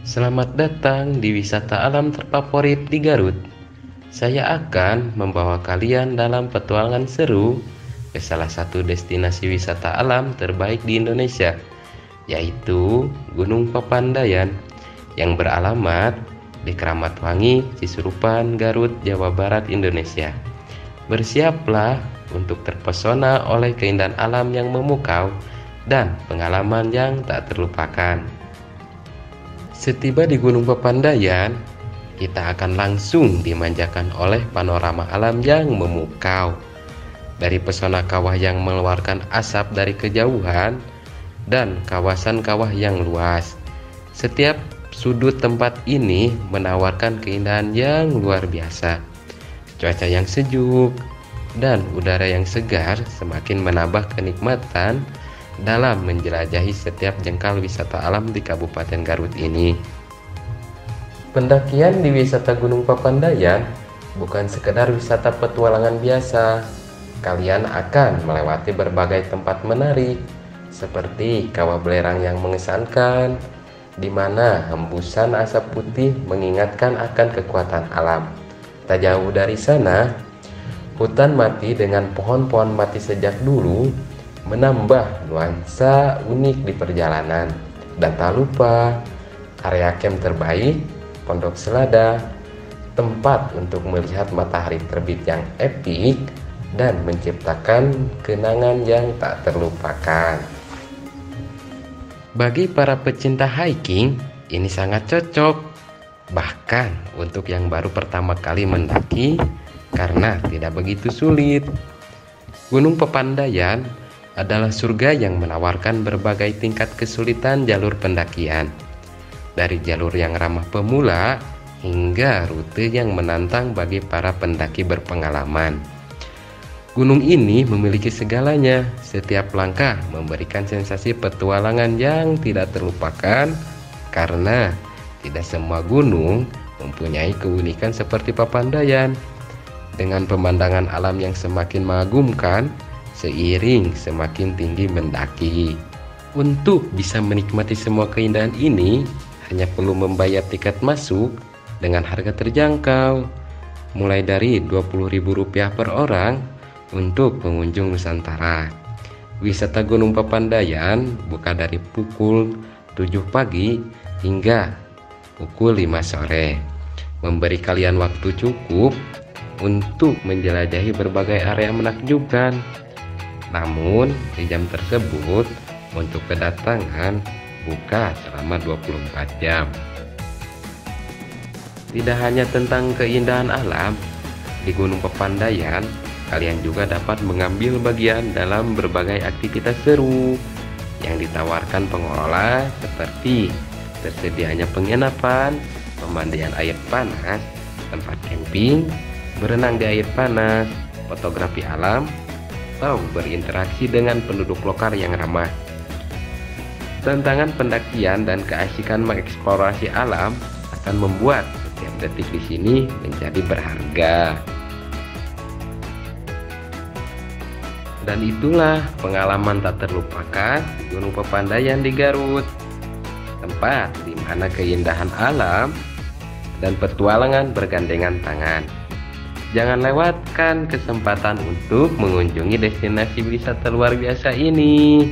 Selamat datang di wisata alam terfavorit di Garut. Saya akan membawa kalian dalam petualangan seru ke salah satu destinasi wisata alam terbaik di Indonesia, yaitu Gunung Papandayan yang beralamat di Kramat Wangi, Cisurupan, Garut, Jawa Barat, Indonesia. Bersiaplah untuk terpesona oleh keindahan alam yang memukau dan pengalaman yang tak terlupakan. Setiba di Gunung Papandayan, kita akan langsung dimanjakan oleh panorama alam yang memukau. Dari pesona kawah yang mengeluarkan asap dari kejauhan dan kawasan kawah yang luas. Setiap sudut tempat ini menawarkan keindahan yang luar biasa. Cuaca yang sejuk dan udara yang segar semakin menambah kenikmatan dalam menjelajahi setiap jengkal wisata alam di Kabupaten Garut ini. Pendakian di wisata Gunung Papandayan bukan sekedar wisata petualangan biasa. Kalian akan melewati berbagai tempat menarik seperti kawah belerang yang mengesankan, di mana hembusan asap putih mengingatkan akan kekuatan alam. Tak jauh dari sana, hutan mati dengan pohon-pohon mati sejak dulu menambah nuansa unik di perjalanan. Dan tak lupa area camp terbaik, Pondok Selada, tempat untuk melihat matahari terbit yang epik dan menciptakan kenangan yang tak terlupakan. Bagi para pecinta hiking, ini sangat cocok, bahkan untuk yang baru pertama kali mendaki, karena tidak begitu sulit. Gunung Papandayan adalah surga yang menawarkan berbagai tingkat kesulitan jalur pendakian, dari jalur yang ramah pemula hingga rute yang menantang bagi para pendaki berpengalaman. Gunung ini memiliki segalanya. Setiap langkah memberikan sensasi petualangan yang tidak terlupakan, karena tidak semua gunung mempunyai keunikan seperti Papandayan, dengan pemandangan alam yang semakin mengagumkan seiring semakin tinggi mendaki. Untuk bisa menikmati semua keindahan ini, hanya perlu membayar tiket masuk dengan harga terjangkau, mulai dari Rp20.000 per orang untuk pengunjung Nusantara. Wisata Gunung Papandayan buka dari pukul 7 pagi hingga pukul 5 sore, memberi kalian waktu cukup untuk menjelajahi berbagai area menakjubkan. Namun di jam tersebut untuk kedatangan buka selama 24 jam. Tidak hanya tentang keindahan alam, di Gunung Papandayan kalian juga dapat mengambil bagian dalam berbagai aktivitas seru yang ditawarkan pengelola, seperti tersedianya penginapan, pemandian air panas, tempat camping, berenang di air panas, fotografi alam, atau berinteraksi dengan penduduk lokal yang ramah. Tantangan pendakian dan keasikan mengeksplorasi alam akan membuat setiap detik di sini menjadi berharga. Dan itulah pengalaman tak terlupakan Gunung Papandayan di Garut, tempat di mana keindahan alam dan petualangan bergandengan tangan. Jangan lewatkan kesempatan untuk mengunjungi destinasi wisata luar biasa ini.